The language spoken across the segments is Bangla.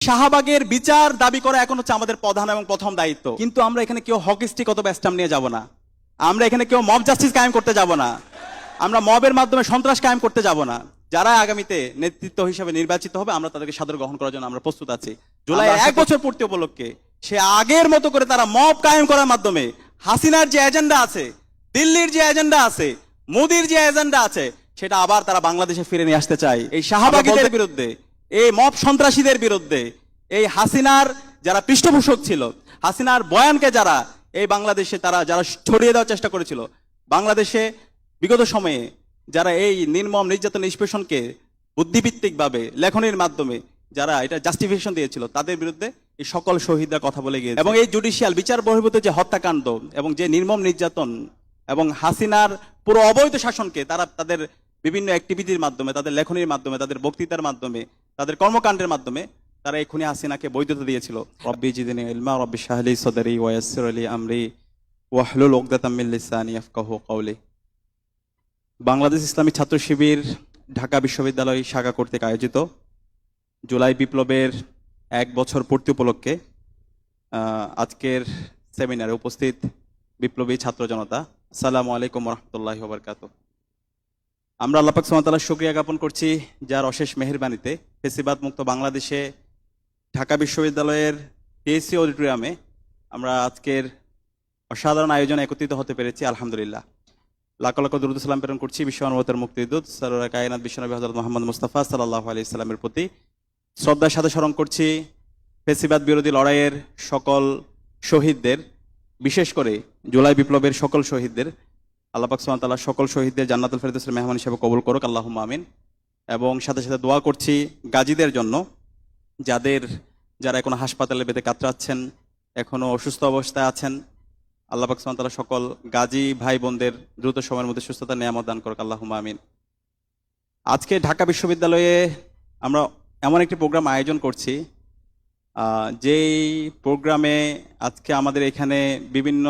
শাহবাগের বিচার দাবি করা এখন হচ্ছে আমাদের প্রধান এবং প্রথম দায়িত্ব। কিন্তু আমরা এখানে কেউ হকি স্টিক অথবা স্ট্যাম্প নিয়ে যাব না। আমরা এখানে কেউ মব জাস্টিস কায়েম করতে যাব না। আমরা মবের মাধ্যমে সন্ত্রাস কায়েম করতে যাব না। যারা আগামীতে নেতৃত্ব হিসেবে নির্বাচিত হবে আমরা তাদেরকে সাদর গ্রহণ করার জন্য আমরা প্রস্তুত আছি। জুলাই 1 বছর পূর্তি উপলক্ষে সে আগের মতো করে তারা মব কায়েম করার মাধ্যমে হাসিনার যে এজেন্ডা আছে, দিল্লির যে এজেন্ডা আছে, মোদির যে এজেন্ডা আছে, সেটা আবার তারা বাংলাদেশে ফিরে নিয়ে আসতে চায়। এই শাহবাগীদের বিরুদ্ধে, এই মব সন্ত্রাসীদের বিরুদ্ধে, এই হাসিনার যারা পৃষ্ঠপোষক ছিল, হাসিনার বয়ানকে যারা এই বাংলাদেশে তারা যারা ছড়িয়ে দেওয়ার চেষ্টা করেছিল, বাংলাদেশে বিগত সময়ে যারা এই নির্মম নির্যাতন নিষ্পেষণকে বুদ্ধিভিত্তিকভাবে লেখনের মাধ্যমে যারা এটা জাস্টিফিকেশন দিয়েছিল, তাদের বিরুদ্ধে এই সকল শহীদরা কথা বলে গিয়েছে। এবং এই জুডিশিয়াল বিচার বহির্ভূত যে হত্যাকাণ্ড এবং যে নির্মম নির্যাতন এবং হাসিনার পুরো অবৈধ শাসনকে তারা তাদের বিভিন্ন অ্যাক্টিভিটির মাধ্যমে, তাদের লেখনীর মাধ্যমে, তাদের বক্তৃতার মাধ্যমে, তাদের কর্মকাণ্ডের মাধ্যমে তারা এই খুনি হাসিনাকে বৈধতা দিয়েছিল। রব্বি জিদনি ইলমা রব্বি শাহলি সদরি ওয়া ইয়াসসির লি আমরি ওয়াহলুল উকদাতাম মিন লিসানি ইয়াফকাহু কওলি। বাংলাদেশ ইসলামী ছাত্র শিবির ঢাকা বিশ্ববিদ্যালয় শাখা কর্তৃক আয়োজিত জুলাই বিপ্লবের 1 বছর পূর্তি উপলক্ষে আজকের সেমিনারে উপস্থিত বিপ্লবী ছাত্র জনতা, আসসালামু আলাইকুম ওয়া রাহমাতুল্লাহি ওয়া বারাকাতুহু। আমরা আল্লাহ পাক সুবহানাহু ওয়া তাআলার শুকরিয়া জ্ঞাপন করছি যার অশেষ মেহেরবানিতে ফেসিবাদ মুক্ত বাংলাদেশে ঢাকা বিশ্ববিদ্যালয়ের টিএসসি অডিটোরিয়ামে আমরা আজকের অসাধারণ আয়োজনে একত্রিত হতে পেরেছি। আলহামদুলিল্লাহ, লাখ লাখ দরুদ সালাম প্রেরণ করছি বিশ্ব মানবতার মুক্তিদূত সরওয়ারে কায়নাত বিশ্বনবী হযরত মুহাম্মদ মুস্তাফা সাল্লাল্লাহু আলাইহি সাল্লামের প্রতি শ্রদ্ধার সাথে স্মরণ করছি ফেসিবাদ বিরোধী লড়াইয়ের সকল শহীদদের, বিশেষ করে জুলাই বিপ্লবের সকল শহীদদের। আল্লাহ পাক সুবহানাহু ওয়া তাআলা সকল শহীদদের জান্নাতুল ফেরদৌসের মেহমান হিসেবে কবুল করুক, আল্লাহুম্মা আমিন। এবং সাথে সাথে দোয়া করছি গাজীদের জন্য, যারা এখনো হাসপাতালে বেঁধে কাতরাচ্ছেন, এখনো অসুস্থ অবস্থায় আছেন। আল্লাহ পাক সুবহানাহু ওয়া তাআলা সকল গাজী ভাই বোনদের দ্রুত সময়ের মধ্যে সুস্থতার নিয়ামত দান করুক, আল্লাহুম্মা আমিন। আজকে ঢাকা বিশ্ববিদ্যালয়ে আমরা এমন একটি প্রোগ্রাম আয়োজন করছি, যেই প্রোগ্রামে আজকে আমাদের এখানে বিভিন্ন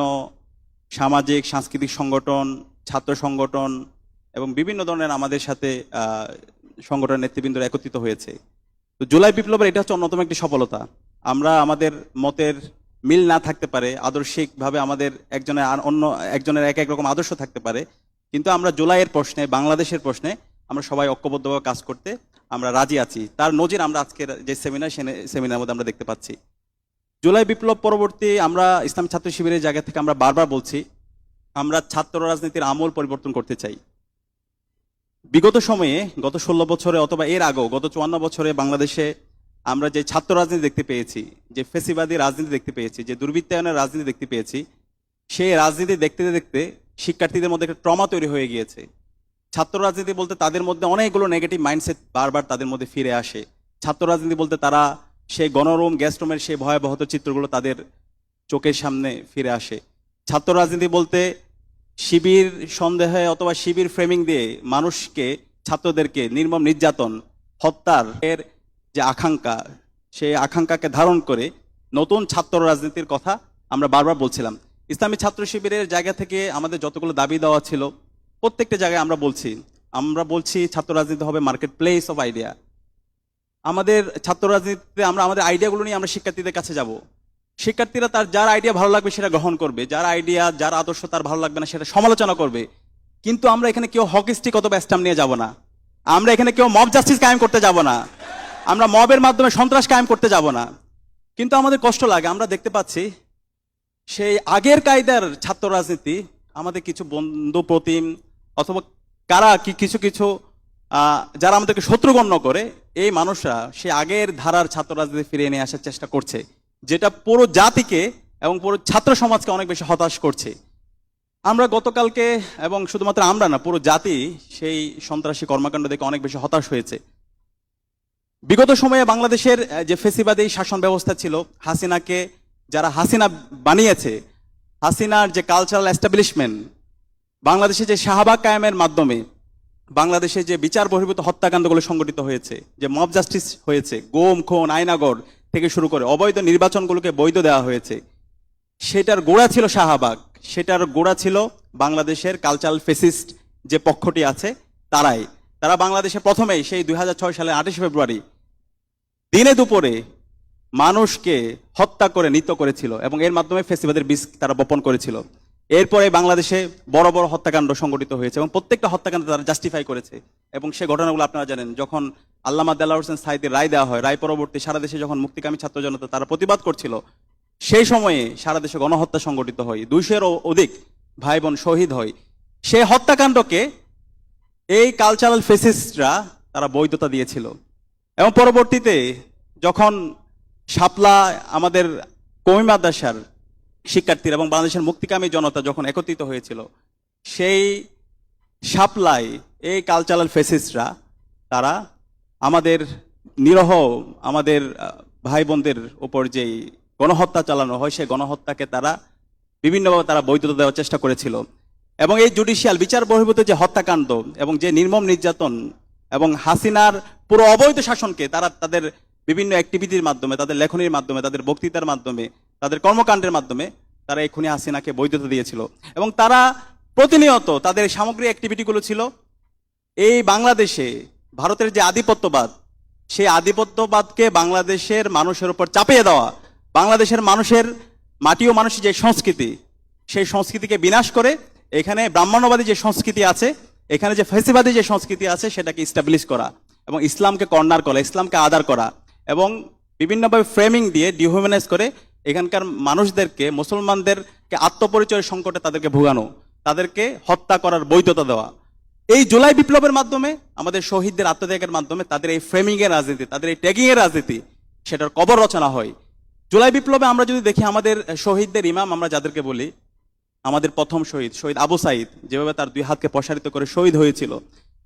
সামাজিক সাংস্কৃতিক সংগঠন, ছাত্র সংগঠন এবং বিভিন্ন ধরনের আমাদের সাথে সংগঠনের নেতৃবৃন্দরা একত্রিত হয়েছে। তো জুলাই বিপ্লবের এটা হচ্ছে অন্যতম একটি সফলতা। আমরা আমাদের মতের মিল না থাকতে পারে, আদর্শিকভাবে আমাদের অন্য একজনের এক এক রকম আদর্শ থাকতে পারে, কিন্তু আমরা জুলাইয়ের প্রশ্নে, বাংলাদেশের প্রশ্নে আমরা সবাই ঐক্যবদ্ধভাবে কাজ করতে আমরা রাজি আছি। তার নজির আমরা আজকের যে সেমিনারের মধ্যে আমরা দেখতে পাচ্ছি। জুলাই বিপ্লব পরবর্তী আমরা ইসলামী ছাত্র শিবিরের জায়গা থেকে আমরা বারবার বলছি আমরা ছাত্র রাজনীতির আমূল পরিবর্তন করতে চাই। বিগত সময়ে গত 16 বছরে অথবা এর আগেও গত 54 বছরে বাংলাদেশে আমরা যে ছাত্র রাজনীতি দেখতে পেয়েছি, যে ফেসিবাদী রাজনীতি দেখতে পেয়েছি, যে দুর্বৃত্তায়নের রাজনীতি দেখতে পেয়েছি, সেই রাজনীতি দেখতে দেখতে শিক্ষার্থীদের মধ্যে একটা ট্রমা তৈরি হয়ে গিয়েছে। ছাত্র রাজনীতি বলতে তাদের মধ্যে অনেকগুলো নেগেটিভ মাইন্ডসেট বারবার তাদের মধ্যে ফিরে আসে। ছাত্র রাজনীতি বলতে তারা সেই গণরুম, গেস্ট রুমের সেই ভয়াবহ চিত্রগুলো তাদের চোখের সামনে ফিরে আসে। ছাত্র রাজনীতি বলতে শিবির সন্দেহে অথবা শিবির ফ্রেমিং দিয়ে মানুষকে, ছাত্রদেরকে নির্মম নির্যাতন, হত্যার এর যে আকাঙ্ক্ষা, সেই আকাঙ্ক্ষাকে ধারণ করে নতুন ছাত্র রাজনীতির কথা আমরা বারবার বলছিলাম। ইসলামী ছাত্র শিবিরের জায়গা থেকে আমাদের যতগুলো দাবি দেওয়া ছিল প্রত্যেকটা জায়গায় আমরা বলছি ছাত্র রাজনীতি হবে মার্কেট প্লেস অফ আইডিয়া। আমাদের ছাত্র রাজনীতিতে আমরা আমাদের আইডিয়াগুলো নিয়ে আমরা শিক্ষার্থীদের কাছে যাব। শিক্ষার্থীরা যার আইডিয়া ভালো লাগবে সেটা গ্রহণ করবে, যার আদর্শ তার ভালো লাগবে না সেটা সমালোচনা করবে। কিন্তু আমরা এখানে কেউ হকি স্টিক অথবা স্ট্যাম্প নিয়ে যাব না। আমরা এখানে কেউ মব জাস্টিস কায়েম করতে যাব না। আমরা মবের মাধ্যমে সন্ত্রাস কায়েম করতে যাব না। কিন্তু আমাদের কষ্ট লাগে, আমরা দেখতে পাচ্ছি সেই আগের কায়দার ছাত্র রাজনীতি আমাদের কিছু বন্ধু প্রতিম অথবা কিছু যারা আমাদেরকে শত্রুগণ্য করে, এই মানুষরা সেই আগের ধারার ছাত্র রাজনীতি ফিরিয়ে নিয়ে আসার চেষ্টা করছে, যেটা পুরো জাতিকে এবং পুরো ছাত্র সমাজকে অনেক বেশি হতাশ করছে। আমরা গতকালকে, এবং শুধুমাত্র আমরা না, পুরো জাতি সেই সন্ত্রাসী কর্মকাণ্ড দেখে অনেক বেশি হতাশ হয়েছে। বিগত সময়ে বাংলাদেশের যে ফেসিবাদী শাসন ব্যবস্থা ছিল, হাসিনাকে যারা হাসিনা বানিয়েছে, হাসিনার যে কালচারাল এস্টাবলিশমেন্ট, বাংলাদেশে যে শাহবাগ কায়েমের মাধ্যমে বাংলাদেশে যে বিচার বহির্ভূত হত্যাকাণ্ডগুলো সংগঠিত হয়েছে, যে মব জাস্টিস হয়েছে, গুম খুন আয়নাগর থেকে শুরু করে অবৈধ নির্বাচনগুলোকে বৈধ দেওয়া হয়েছে, সেটার গোড়া ছিল শাহবাগ। সেটার গোড়া ছিল বাংলাদেশের কালচারাল ফেসিস্ট যে পক্ষটি আছে তারা বাংলাদেশে প্রথমেই সেই 2006 সালের 28 ফেব্রুয়ারি দিনে দুপুরে মানুষকে হত্যা করে নিত্য করেছিল এবং এর মাধ্যমে ফেসিবাদের বীজ তারা বপন করেছিল। এরপরে বাংলাদেশে বড় বড় হত্যাকাণ্ড সংঘটিত হয়েছে এবং প্রত্যেকটা হত্যাকাণ্ড তারা জাস্টিফাই করেছে। এবং সেই ঘটনাগুলো আপনারা জানেন, যখন আল্লামা দেলাওয়ার হোসেন সাঈদীর রায় দেওয়া হয়, রায় পরবর্তী সারা দেশে যখন মুক্তিকামী ছাত্র জনতা তারা প্রতিবাদ করছিল, সেই সময়ে সারা দেশে গণহত্যা সংঘটিত হয়, 200-এরও অধিক ভাই বোন শহীদ হয়। সেই হত্যাকাণ্ডকে এই কালচারাল ফেসিস্টরা তারা বৈধতা দিয়েছিল। এবং পরবর্তীতে যখন শাপলা আমাদের কওমি মাদ্রাসার শিক্ষার্থীরা এবং বাংলাদেশের মুক্তিকামী জনতা যখন একত্রিত হয়েছিল, সেই শাপলায় এই কালচারাল ফেসিস্টরা তারা আমাদের নিরহ আমাদের ভাই বোনদের উপর যেই গণহত্যা চালানো হয়, সেই গণহত্যাকে তারা বিভিন্নভাবে তারা বৈধতা দেওয়ার চেষ্টা করেছিল। এবং এই জুডিশিয়াল বিচার বহির্ভূত যে হত্যাকাণ্ড এবং যে নির্মম নির্যাতন এবং হাসিনার পুরো অবৈধ শাসনকে তারা তাদের বিভিন্ন অ্যাক্টিভিটির মাধ্যমে, তাদের লেখনীর মাধ্যমে, তাদের বক্তৃতার মাধ্যমে, তাদের কর্মকাণ্ডের মাধ্যমে তারা এই খুনি হাসিনাকে বৈধতা দিয়েছিল। এবং তারা প্রতিনিয়ত তাদের সামগ্রিক অ্যাক্টিভিটিগুলো ছিল এই বাংলাদেশে ভারতের যে আধিপত্যবাদ, সেই আধিপত্যবাদকে বাংলাদেশের মানুষের উপর চাপিয়ে দেওয়া, বাংলাদেশের মানুষের মাটি ও মানুষের যে সংস্কৃতি, সেই সংস্কৃতিকে বিনাশ করে এখানে ব্রাহ্মণ্যবাদী যে সংস্কৃতি আছে, এখানে যে ফেসিবাদী যে সংস্কৃতি আছে, সেটাকে ইস্টাবলিশ করা এবং ইসলামকে কর্নার করা, ইসলামকে আদার করা এবং বিভিন্নভাবে ফ্রেমিং দিয়ে ডিহিউম্যানাইজ করে এখানকার মানুষদেরকে, মুসলমানদেরকে আত্মপরিচয়ের সংকটে তাদেরকে ভোগানো, তাদেরকে হত্যা করার বৈধতা দেওয়া। এই জুলাই বিপ্লবের মাধ্যমে, আমাদের শহীদদের আত্মত্যাগের মাধ্যমে তাদের এই ফ্রেমিং এর রাজনীতি, তাদের এই ট্যাগিং এর রাজনীতি, সেটার কবর রচনা হয়। জুলাই বিপ্লবে আমরা যদি দেখি, আমাদের শহীদদের ইমাম আমরা যাদেরকে বলি, আমাদের প্রথম শহীদ শহীদ আবু সাঈদ যেভাবে তার 2 হাতকে প্রসারিত করে শহীদ হয়েছিল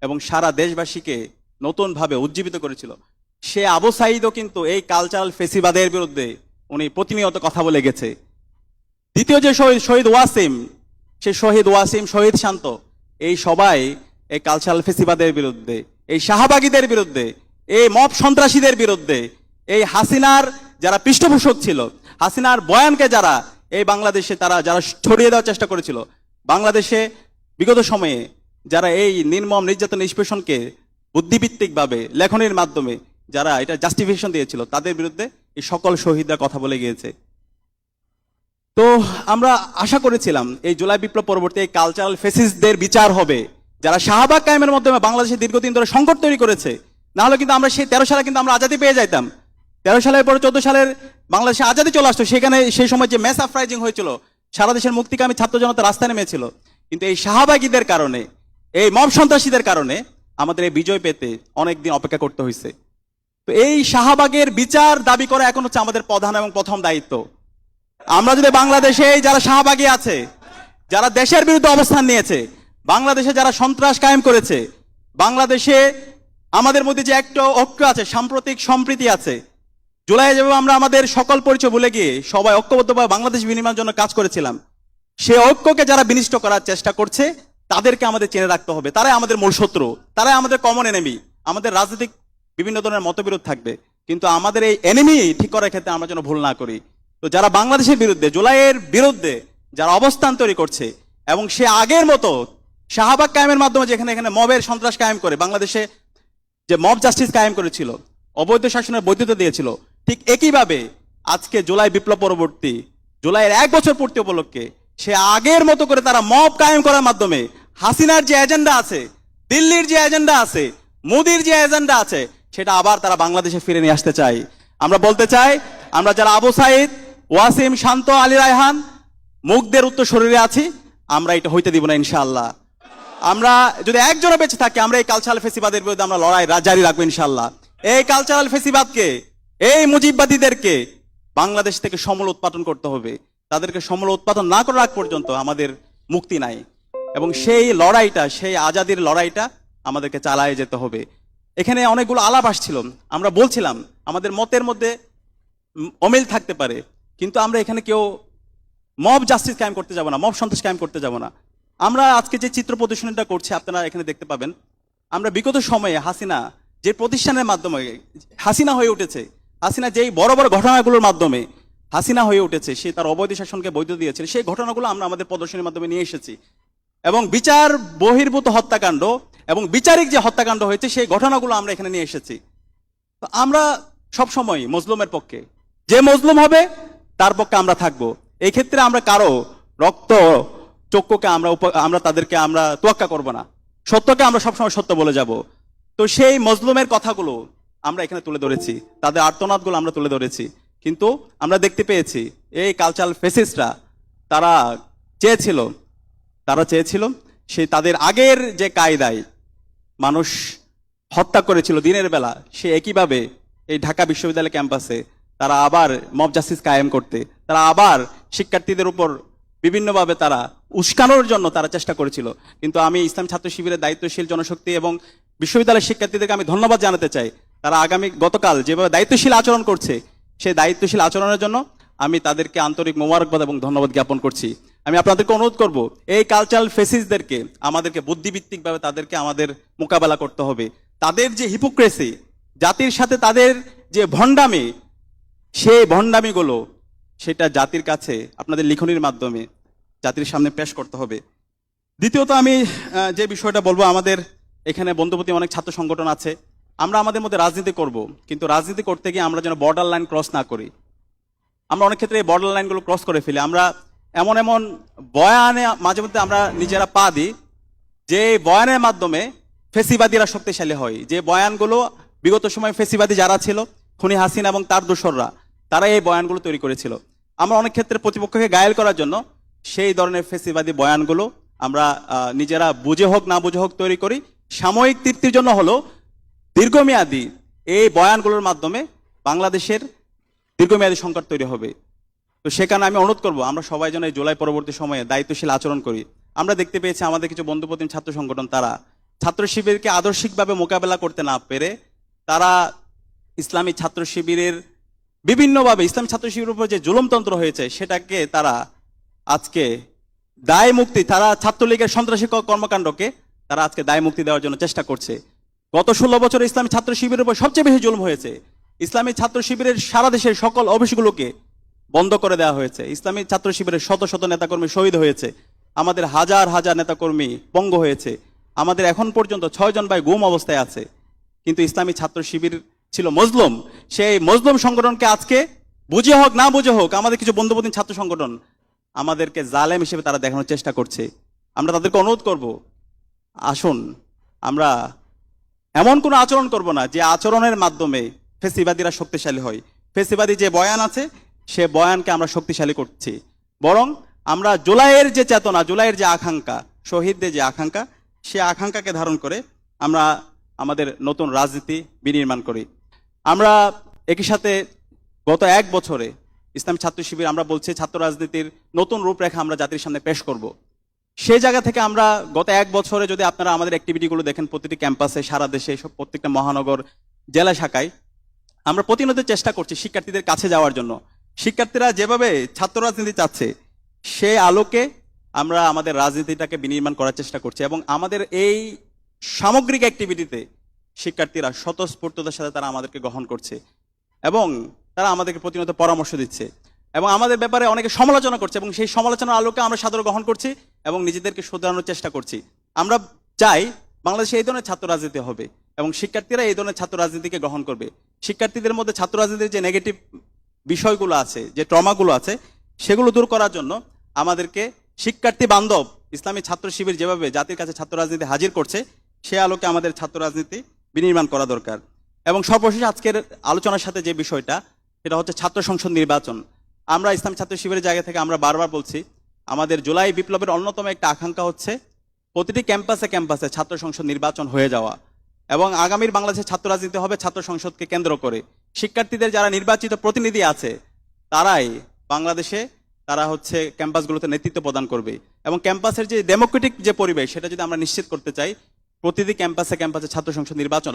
এবং সারা দেশবাসীকে নতুনভাবে উজ্জীবিত করেছিল, সে আবু সাঈদও কিন্তু এই কালচারাল ফেসিবাদের বিরুদ্ধে উনি প্রতিনিয়ত কথা বলে গেছে। দ্বিতীয় যে শহীদ শহীদ ওয়াসিম, সে শহীদ ওয়াসিম, শহীদ শান্ত, এই সবাই এই কালচারাল ফেসিবাদের বিরুদ্ধে, এই শাহবাগীদের বিরুদ্ধে, এই মব সন্ত্রাসীদের বিরুদ্ধে, এই হাসিনার যারা পৃষ্ঠপোষক ছিল, হাসিনার বয়ানকে যারা এই বাংলাদেশে তারা যারা ছড়িয়ে দেওয়ার চেষ্টা করেছিল, বাংলাদেশে বিগত সময়ে যারা এই নির্মম নির্যাতন নিষ্পেষণকে বুদ্ধিভিত্তিকভাবে লেখনের মাধ্যমে যারা এটা জাস্টিফিকেশন দিয়েছিল, তাদের বিরুদ্ধে এই সকল শহীদরা কথা বলে গিয়েছে। তো আমরা আশা করেছিলাম এই জুলাই বিপ্লব পরবর্তী এই কালচারাল ফেসিস্টদের বিচার হবে, যারা শাহবাগ কায়েমের মাধ্যমে বাংলাদেশে দীর্ঘদিন ধরে সংকট তৈরি করেছে। না হলে কিন্তু আমরা সেই 13 সালে কিন্তু আমরা আজাদি পেয়ে যাইতাম। 13 সালের পরে 14 সালের বাংলাদেশে আজাদি চলে আসতো। সেখানে সেই সময় যে ম্যাস আফরাইজিং হয়েছিল, সারা দেশের মুক্তিকামী ছাত্র জনতা রাস্তায় নেমেছিল, কিন্তু এই শাহবাগীদের কারণে, এই মব সন্ত্রাসীদের কারণে আমাদের এই বিজয় পেতে অনেকদিন অপেক্ষা করতে হয়েছে। তো এই শাহবাগের বিচার দাবি করা এখন হচ্ছে আমাদের প্রধান এবং প্রথম দায়িত্ব। আমরা যদি বাংলাদেশে যারা শাহবাগী আছে, যারা দেশের বিরুদ্ধে অবস্থান নিয়েছে, বাংলাদেশে যারা সন্ত্রাস কায়েম করেছে, বাংলাদেশে আমাদের মধ্যে যে একটা ঐক্য আছে, সাম্প্রতিক সম্প্রীতি আছে, জুলাই যেভাবে আমরা আমাদের সকল পরিচয় ভুলে গিয়ে সবাই ঐক্যবদ্ধভাবে বাংলাদেশ বিনিময়ের জন্য কাজ করেছিলাম, সে ঐক্যকে যারা বিনিষ্ট করার চেষ্টা করছে, তাদেরকে আমাদের চেনে রাখতে হবে। তারাই আমাদের মূল শত্রু, তারাই আমাদের কমন এনিমি। আমাদের রাজনৈতিক বিভিন্ন ধরনের মতবিরোধ থাকবে, কিন্তু আমাদের এই এনিমি ঠিক করার ক্ষেত্রে আমরা যেন ভুল না করি। তো যারা বাংলাদেশের বিরুদ্ধে, জুলাইয়ের বিরুদ্ধে যারা অবস্থান তৈরি করছে এবং সে আগের মতো শাহবাগ কায়েমের মাধ্যমে যেখানে এখানে মবের সন্ত্রাস কায়েম করে বাংলাদেশে যে মব জাস্টিস কায়েম করেছিল, অবৈধ শাসনের বৈধতা দিয়েছিল, ঠিক একইভাবে আজকে জুলাই বিপ্লব পরবর্তী জুলাইয়ের 1 বছর পূর্তি উপলক্ষে সে আগের মতো করে তারা মব কায়েম করার মাধ্যমে হাসিনার যে এজেন্ডা আছে, দিল্লির যে এজেন্ডা আছে, মোদির যে এজেন্ডা আছে, সেটা আবার তারা বাংলাদেশে ফিরে নিয়ে আসতে চায়। আমরা বলতে চাই, আমরা যারা আবু সাঈদ, ওয়াসিম, শান্ত, আলী রায়হান মুগ্ধের উত্তর শরীরে আছি, আমরা এটা হইতে দিব না ইনশাআল্লাহ। আমরা যদি একজনও বেঁচে থাকি, আমরা এই কালচারাল ফেসিবাদের বিরুদ্ধে আমরা লড়াই জারি রাখবো ইনশাআল্লাহ। এই কালচারাল ফেসিবাদকে, এই মুজিববাদীদেরকে বাংলাদেশ থেকে সমূল উৎপাদন করতে হবে। তাদেরকে সমূল উৎপাদন না করার আগ পর্যন্ত আমাদের মুক্তি নাই। এবং সেই লড়াইটা, সেই আজাদির লড়াইটা আমাদেরকে চালায় যেতে হবে। এখানে অনেকগুলো আলাপ আসছিল, আমরা বলছিলাম আমাদের মতের মধ্যে অমিল থাকতে পারে, কিন্তু আমরা এখানে কেউ মব জাস্টিস কায়েম করতে যাব না, মব সন্ত্রাস কায়েম করতে যাব না। আমরা আজকে যে চিত্র প্রদর্শনীটা করছি আপনারা এখানে দেখতে পাবেন, আমরা বিগত সময়ে হাসিনা যে প্রতিষ্ঠানের মাধ্যমে হাসিনা হয়ে উঠেছে, হাসিনা যেই বড় বড় ঘটনাগুলোর মাধ্যমে হাসিনা হয়ে উঠেছে, সে তার অবৈধ শাসনকে বৈধ দিয়েছে, সেই ঘটনাগুলো আমরা আমাদের প্রদর্শনীর মাধ্যমে নিয়ে এসেছি। এবং বিচার বহির্ভূত হত্যাকাণ্ড এবং বিচারিক যে হত্যাকাণ্ড হয়েছে, সেই ঘটনাগুলো আমরা এখানে নিয়ে এসেছি। তো আমরা সবসময় মজলুমের পক্ষে, যে মজলুম হবে তার পক্ষে আমরা থাকবো। এই ক্ষেত্রে আমরা কারো রক্ত চক্ষুকে আমরা তাদেরকে আমরা তোয়াক্কা করব না, সত্যকে আমরা সবসময় সত্য বলে যাব। তো সেই মজলুমের কথাগুলো আমরা এখানে তুলে ধরেছি, তাদের আর্তনাদগুলো আমরা তুলে ধরেছি, কিন্তু আমরা দেখতে পেয়েছি এই কালচারাল ফেসিস্টরা তারা চেয়েছিল সেই তাদের আগের যে কায়দায় মানুষ হত্যা করেছিল দিনের বেলা, সে একইভাবে এই ঢাকা বিশ্ববিদ্যালয় ক্যাম্পাসে তারা আবার মব জাস্টিস কায়েম করতে, তারা আবার শিক্ষার্থীদের উপর বিভিন্নভাবে তারা উস্কানোর জন্য তারা চেষ্টা করেছিল। কিন্তু আমি ইসলাম ছাত্র শিবিরের দায়িত্বশীল জনশক্তি এবং বিশ্ববিদ্যালয়ের শিক্ষার্থীদেরকে আমি ধন্যবাদ জানাতে চাই। তারা গতকাল যেভাবে দায়িত্বশীল আচরণ করছে, সেই দায়িত্বশীল আচরণের জন্য আমি তাদেরকে আন্তরিক মোবারকবাদ এবং ধন্যবাদ জ্ঞাপন করছি। আমি আপনাদেরকে অনুরোধ করব, এই কালচারাল ফেসিসদেরকে আমাদেরকে বুদ্ধিভিত্তিকভাবে তাদেরকে আমাদের মোকাবেলা করতে হবে। তাদের যে হিপোক্রেসি, জাতির সাথে তাদের যে ভণ্ডামি, সেই ভণ্ডামিগুলো সেটা জাতির কাছে আপনাদের লিখনির মাধ্যমে জাতির সামনে পেশ করতে হবে। দ্বিতীয়ত আমি যে বিষয়টা বলবো, আমাদের এখানে বন্ধুপতি অনেক ছাত্র সংগঠন আছে, আমরা আমাদের মধ্যে রাজনীতি করব, কিন্তু রাজনীতি করতে গিয়ে আমরা যেন বর্ডার লাইন ক্রস না করি। আমরা অনেক ক্ষেত্রে এই বর্ডার লাইনগুলো ক্রস করে ফেলি। আমরা এমন এমন বয়ানে মাঝে মধ্যে আমরা নিজেরা পা দিই, যে বয়ানের মাধ্যমে ফেসিবাদীরা শক্তিশালী হয়। যে বয়ানগুলো বিগত সময় ফেসিবাদী যারা ছিল, খুনি হাসিনা এবং তার দোসররা, তারা এই বয়ানগুলো তৈরি করেছিল। আমরা অনেক ক্ষেত্রে প্রতিপক্ষকে ঘায়েল করার জন্য সেই ধরনের ফেসিবাদী বয়ানগুলো আমরা নিজেরা বুঝে হোক না বুঝে হোক তৈরি করি। সাময়িক তৃপ্তির জন্য হলো, দীর্ঘমেয়াদী এই বয়ানগুলোর মাধ্যমে বাংলাদেশের দীর্ঘমেয়াদী সংকট তৈরি হবে। তো সেখানে আমি অনুরোধ করবো, আমরা সবাই যেন এই জুলাই পরবর্তী সময়ে দায়িত্বশীল আচরণ করি। আমরা দেখতে পেয়েছি আমাদের কিছু বন্ধুপ্রতিম ছাত্র সংগঠন, তারা ছাত্র শিবিরকে আদর্শিকভাবে মোকাবেলা করতে না পেরে তারা ইসলামী ছাত্র শিবিরের বিভিন্নভাবে ইসলামী ছাত্র শিবিরের উপর যে জুলুমতন্ত্র হয়েছে সেটাকে তারা আজকে দায় মুক্তি, তারা ছাত্রলীগের সন্ত্রাসী কর্মকাণ্ডকে তারা আজকে দায় মুক্তি দেওয়ার জন্য চেষ্টা করছে। গত 16 বছরে ইসলামী ছাত্র শিবিরের উপর সবচেয়ে বেশি জুলুম হয়েছে। ইসলামী ছাত্র শিবিরের সারা দেশের সকল অফিসগুলোকে বন্ধ করে দেওয়া হয়েছে। ইসলামী ছাত্র শিবিরের শত শত নেতাকর্মী শহীদ হয়েছে, আমাদের হাজার হাজার নেতাকর্মী পঙ্গু হয়েছে, আমাদের এখন পর্যন্ত 6 জন ভাই গুম অবস্থায় আছে। কিন্তু ইসলামী ছাত্র শিবির ছিল মজলুম, সেই মজলুম সংগঠনকে আজকে বুঝে হোক না বুঝে হোক আমাদের কিছু বন্ধুপ্রতিম ছাত্র সংগঠন আমাদেরকে জালেম হিসেবে তারা দেখানোর চেষ্টা করছে। আমরা তাদেরকে অনুরোধ করব, আসুন আমরা এমন কোনো আচরণ করব না যে আচরণের মাধ্যমে ফেসিবাদীরা শক্তিশালী হয়। ফেসিবাদী যে বয়ান আছে সে বয়ানকে আমরা শক্তিশালী করছি, বরং আমরা জুলাইয়ের যে চেতনা, জুলাইয়ের যে আকাঙ্ক্ষা, শহীদদের যে আকাঙ্ক্ষা, সে আকাঙ্ক্ষাকে ধারণ করে আমরা আমাদের নতুন রাজনীতি বিনির্মাণ করি। আমরা একই সাথে গত 1 বছরে ইসলাম ছাত্র শিবির আমরা বলছি ছাত্র রাজনীতির নতুন রূপরেখা আমরা জাতির সামনে পেশ করব। সেই জায়গা থেকে আমরা গত 1 বছরে যদি আপনারা আমাদের অ্যাক্টিভিটিগুলো দেখেন, প্রতিটি ক্যাম্পাসে সারা দেশে প্রত্যেকটা মহানগর জেলা শাখায় আমরা প্রতিনিয়ত চেষ্টা করছি শিক্ষার্থীদের কাছে যাওয়ার জন্য। শিক্ষার্থীরা যেভাবে ছাত্র রাজনীতি চাচ্ছে সেই আলোকে আমরা আমাদের রাজনীতিটাকে বিনির্মাণ করার চেষ্টা করছি, এবং আমাদের এই সামগ্রিক অ্যাক্টিভিটিতে শিক্ষার্থীরা স্বতঃস্ফূর্ততার সাথে তারা আমাদেরকে গ্রহণ করছে এবং তারা আমাদেরকে প্রতিনিয়ত পরামর্শ দিচ্ছে এবং আমাদের ব্যাপারে অনেকে সমালোচনা করছে, এবং সেই সমালোচনার আলোকে আমরা সাদরে গ্রহণ করছি এবং নিজেদেরকে শুধরানোর চেষ্টা করছি। আমরা চাই বাংলাদেশে এই ধরনের ছাত্র রাজনীতি হবে এবং শিক্ষার্থীরা এই ধরনের ছাত্র রাজনীতিকে গ্রহণ করবে। শিক্ষার্থীদের মধ্যে ছাত্র রাজনীতির যে নেগেটিভ বিষয়গুলো আছে, যে ট্রমাগুলো আছে, সেগুলো দূর করার জন্য আমাদেরকে শিক্ষার্থী বান্ধব ইসলামী ছাত্র শিবির যেভাবে জাতির কাছে ছাত্র রাজনীতি হাজির করছে, সে আলোকে আমাদের ছাত্র রাজনীতি বিনির্মাণ করা দরকার। এবং সর্বশেষ আজকের আলোচনার সাথে যে বিষয়টা, সেটা হচ্ছে ছাত্র সংসদ নির্বাচন। আমরা ইসলামী ছাত্র শিবিরের জায়গা থেকে আমরা বারবার বলছি, আমাদের জুলাই বিপ্লবের অন্যতম একটা আকাঙ্ক্ষা হচ্ছে প্রতিটি ক্যাম্পাসে ক্যাম্পাসে ছাত্র সংসদ নির্বাচন হয়ে যাওয়া, এবং আগামীর বাংলাদেশের ছাত্র রাজনীতি হবে ছাত্র সংসদকে কেন্দ্র করে। শিক্ষার্থীদের যারা নির্বাচিত প্রতিনিধি আছে তারাই বাংলাদেশে তারা হচ্ছে ক্যাম্পাসগুলোতে নেতৃত্ব প্রদান করবে, এবং ক্যাম্পাসের যে ডেমোক্রেটিক যে পরিবেশ সেটা যদি আমরা নিশ্চিত করতে চাই, প্রতিটি ক্যাম্পাসে ক্যাম্পাসে ছাত্র সংসদ নির্বাচন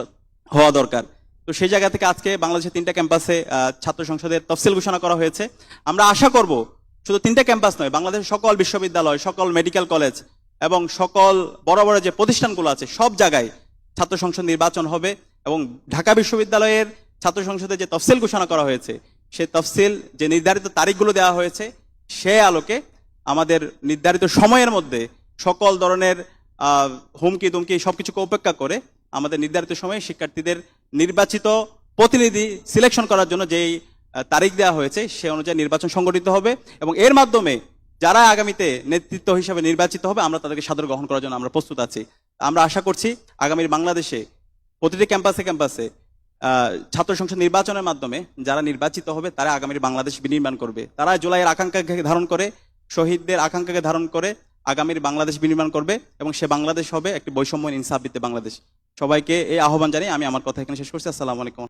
হওয়া দরকার। তো সেই জায়গা থেকে আজকে বাংলাদেশের 3টা ক্যাম্পাসে ছাত্র সংসদের তফসিল ঘোষণা করা হয়েছে। আমরা আশা করব শুধু 3টা ক্যাম্পাস নয়, বাংলাদেশের সকল বিশ্ববিদ্যালয়, সকল মেডিকেল কলেজ এবং সকল বড় বড় যে প্রতিষ্ঠানগুলো আছে সব জায়গায় ছাত্র সংসদ নির্বাচন হবে, এবং ঢাকা বিশ্ববিদ্যালয়ের ছাত্র সংসদে যে তফসিল ঘোষণা করা হয়েছে সেই তফসিল যে নির্ধারিত তারিখগুলো দেওয়া হয়েছে সে আলোকে আমাদের নির্ধারিত সময়ের মধ্যে সকল ধরনের হুমকি দুমকি সবকিছুকে উপেক্ষা করে আমাদের নির্ধারিত সময়ে শিক্ষার্থীদের নির্বাচিত প্রতিনিধি সিলেকশন করার জন্য যেই তারিখ দেওয়া হয়েছে সে অনুযায়ী নির্বাচন সংগঠিত হবে এবং এর মাধ্যমে যারা আগামীতে নেতৃত্ব হিসেবে নির্বাচিত হবে আমরা তাদেরকে সাদর গ্রহণ করার জন্য আমরা প্রস্তুত আছি। আমরা আশা করছি আগামীর বাংলাদেশে প্রতিটি ক্যাম্পাসে ক্যাম্পাসে ছাত্র সংসদ নির্বাচনের মাধ্যমে যারা নির্বাচিত হবে তারা আগামীর বাংলাদেশ বিনির্মাণ করবে। তারা জুলাইয়ের আকাঙ্ক্ষাকে ধারণ করে, শহীদদের আকাঙ্ক্ষাকে ধারণ করে আগামীর বাংলাদেশ বিনির্মাণ করবে এবং সে বাংলাদেশ হবে একটি বৈষম্য ইনসাফ ভিত্তিক বাংলাদেশ। সবাইকে এই আহ্বান জানিয়ে আমি আমার কথা এখানে শেষ করছি। আসসালামু আলাইকুম।